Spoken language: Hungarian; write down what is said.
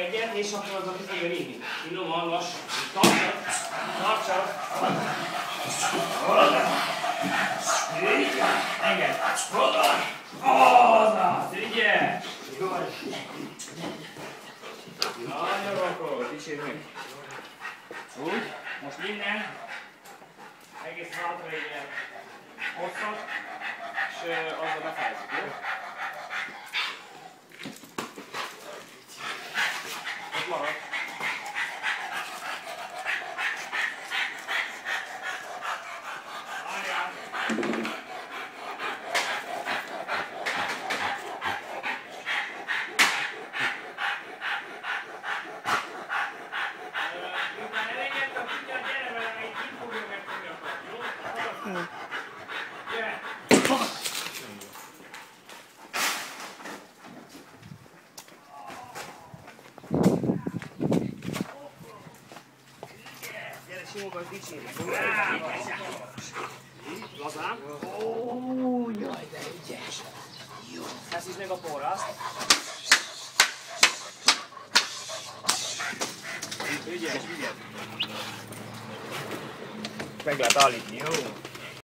egyet, és akkor az aki fogja vinni. Finoman, lassan. Tartsad! Tartsad! Engedd! Azaz! Ügyes! Nagyon akkor, dicsérj meg! Úgy, most innen egész hátra egy ilyen hosszat, és azzal befejezzük, jó? Ott marad. Várjál! Simogat dicsérjük. Lazán. Ó, jaj, de ügyes. Jó. Feszítsd meg a porraszt. Ügyes, ügyes. Meg lehet állítni, jó?